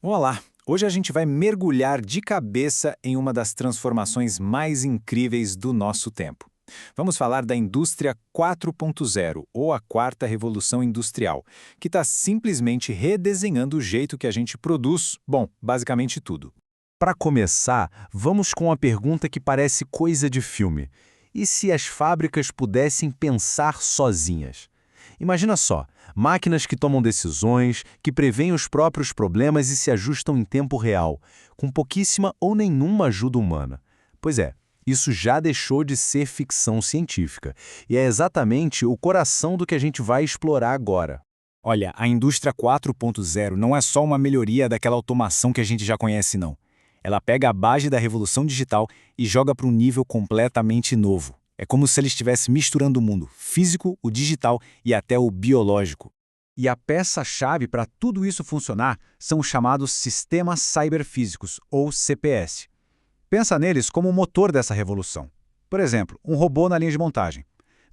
Olá! Hoje a gente vai mergulhar de cabeça em uma das transformações mais incríveis do nosso tempo. Vamos falar da indústria 4.0, ou a quarta revolução industrial, que está simplesmente redesenhando o jeito que a gente produz, bom, basicamente tudo. Para começar, vamos com uma pergunta que parece coisa de filme. E se as fábricas pudessem pensar sozinhas? Imagina só, máquinas que tomam decisões, que preveem os próprios problemas e se ajustam em tempo real, com pouquíssima ou nenhuma ajuda humana. Pois é, isso já deixou de ser ficção científica, e é exatamente o coração do que a gente vai explorar agora. Olha, a indústria 4.0 não é só uma melhoria daquela automação que a gente já conhece, não. Ela pega a base da revolução digital e joga para um nível completamente novo. É como se ele estivesse misturando o mundo físico, o digital e até o biológico. E a peça-chave para tudo isso funcionar são os chamados sistemas cyberfísicos, ou CPS. Pensa neles como o motor dessa revolução. Por exemplo, um robô na linha de montagem.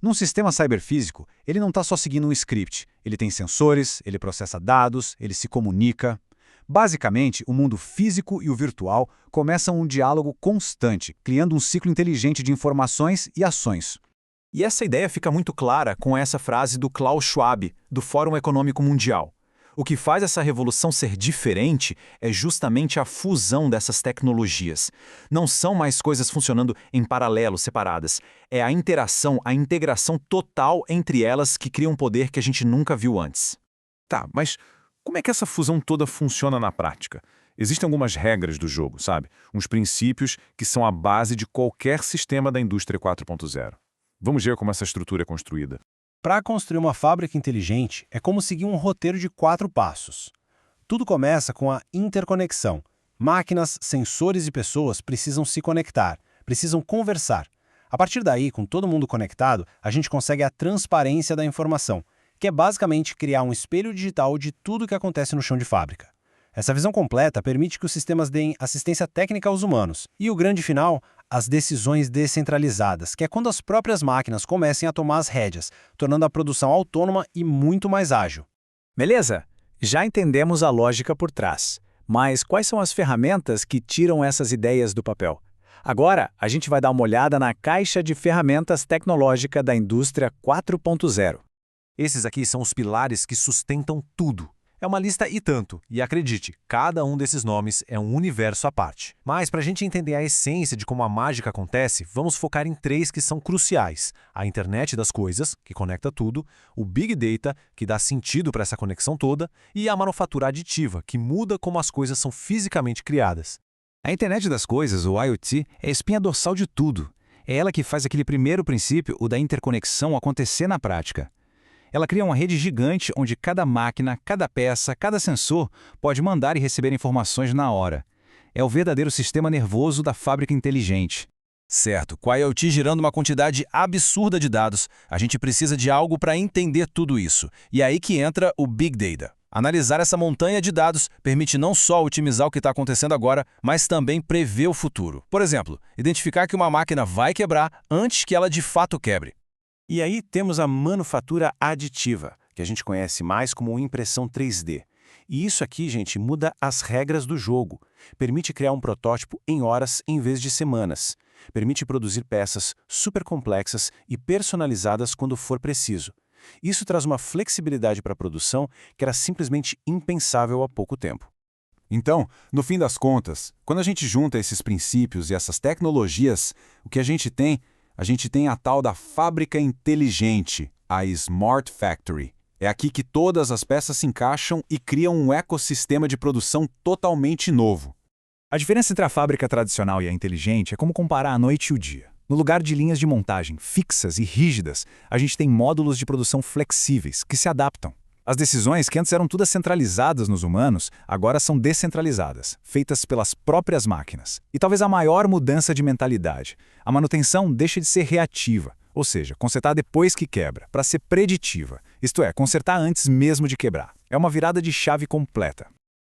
Num sistema cyberfísico, ele não está só seguindo um script. Ele tem sensores, ele processa dados, ele se comunica. Basicamente, o mundo físico e o virtual começam um diálogo constante, criando um ciclo inteligente de informações e ações. E essa ideia fica muito clara com essa frase do Klaus Schwab, do Fórum Econômico Mundial. O que faz essa revolução ser diferente é justamente a fusão dessas tecnologias. Não são mais coisas funcionando em paralelo, separadas. É a interação, a integração total entre elas que cria um poder que a gente nunca viu antes. Tá, mas como é que essa fusão toda funciona na prática? Existem algumas regras do jogo, sabe? Uns princípios que são a base de qualquer sistema da indústria 4.0. Vamos ver como essa estrutura é construída. Para construir uma fábrica inteligente, é como seguir um roteiro de 4 passos. Tudo começa com a interconexão. Máquinas, sensores e pessoas precisam se conectar, precisam conversar. A partir daí, com todo mundo conectado, a gente consegue a transparência da informação, que é basicamente criar um espelho digital de tudo o que acontece no chão de fábrica. Essa visão completa permite que os sistemas deem assistência técnica aos humanos. E o grande final, as decisões descentralizadas, que é quando as próprias máquinas comecem a tomar as rédeas, tornando a produção autônoma e muito mais ágil. Beleza? Já entendemos a lógica por trás. Mas quais são as ferramentas que tiram essas ideias do papel? Agora, a gente vai dar uma olhada na caixa de ferramentas tecnológica da indústria 4.0. Esses aqui são os pilares que sustentam tudo. É uma lista e tanto, e acredite, cada um desses nomes é um universo à parte. Mas para a gente entender a essência de como a mágica acontece, vamos focar em 3 que são cruciais. A internet das coisas, que conecta tudo, o Big Data, que dá sentido para essa conexão toda, e a manufatura aditiva, que muda como as coisas são fisicamente criadas. A internet das coisas, o IoT, é a espinha dorsal de tudo. É ela que faz aquele primeiro princípio, o da interconexão, acontecer na prática. Ela cria uma rede gigante onde cada máquina, cada peça, cada sensor pode mandar e receber informações na hora. É o verdadeiro sistema nervoso da fábrica inteligente. Certo, com a IoT gerando uma quantidade absurda de dados, a gente precisa de algo para entender tudo isso. E é aí que entra o Big Data. Analisar essa montanha de dados permite não só otimizar o que está acontecendo agora, mas também prever o futuro. Por exemplo, identificar que uma máquina vai quebrar antes que ela de fato quebre. E aí temos a manufatura aditiva, que a gente conhece mais como impressão 3D. E isso aqui, gente, muda as regras do jogo. Permite criar um protótipo em horas em vez de semanas. Permite produzir peças super complexas e personalizadas quando for preciso. Isso traz uma flexibilidade para a produção que era simplesmente impensável há pouco tempo. Então, no fim das contas, quando a gente junta esses princípios e essas tecnologias, o que a gente tem a tal da fábrica inteligente, a Smart Factory. É aqui que todas as peças se encaixam e criam um ecossistema de produção totalmente novo. A diferença entre a fábrica tradicional e a inteligente é como comparar a noite e o dia. No lugar de linhas de montagem fixas e rígidas, a gente tem módulos de produção flexíveis, que se adaptam. As decisões que antes eram todas centralizadas nos humanos, agora são descentralizadas, feitas pelas próprias máquinas. E talvez a maior mudança de mentalidade. A manutenção deixa de ser reativa, ou seja, consertar depois que quebra, para ser preditiva. Isto é, consertar antes mesmo de quebrar. É uma virada de chave completa.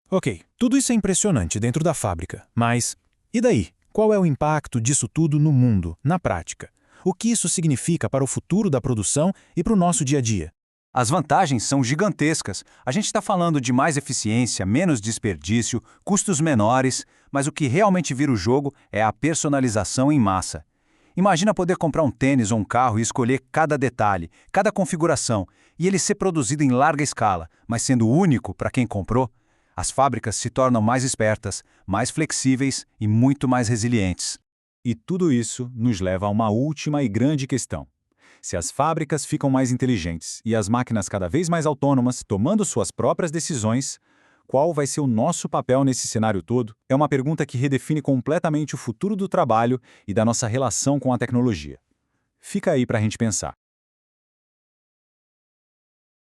Ok, tudo isso é impressionante dentro da fábrica, mas e daí? Qual é o impacto disso tudo no mundo, na prática? O que isso significa para o futuro da produção e para o nosso dia a dia? As vantagens são gigantescas. A gente está falando de mais eficiência, menos desperdício, custos menores, mas o que realmente vira o jogo é a personalização em massa. Imagina poder comprar um tênis ou um carro e escolher cada detalhe, cada configuração, e ele ser produzido em larga escala, mas sendo único para quem comprou. As fábricas se tornam mais espertas, mais flexíveis e muito mais resilientes. E tudo isso nos leva a uma última e grande questão. Se as fábricas ficam mais inteligentes e as máquinas cada vez mais autônomas, tomando suas próprias decisões, qual vai ser o nosso papel nesse cenário todo? É uma pergunta que redefine completamente o futuro do trabalho e da nossa relação com a tecnologia. Fica aí para a gente pensar.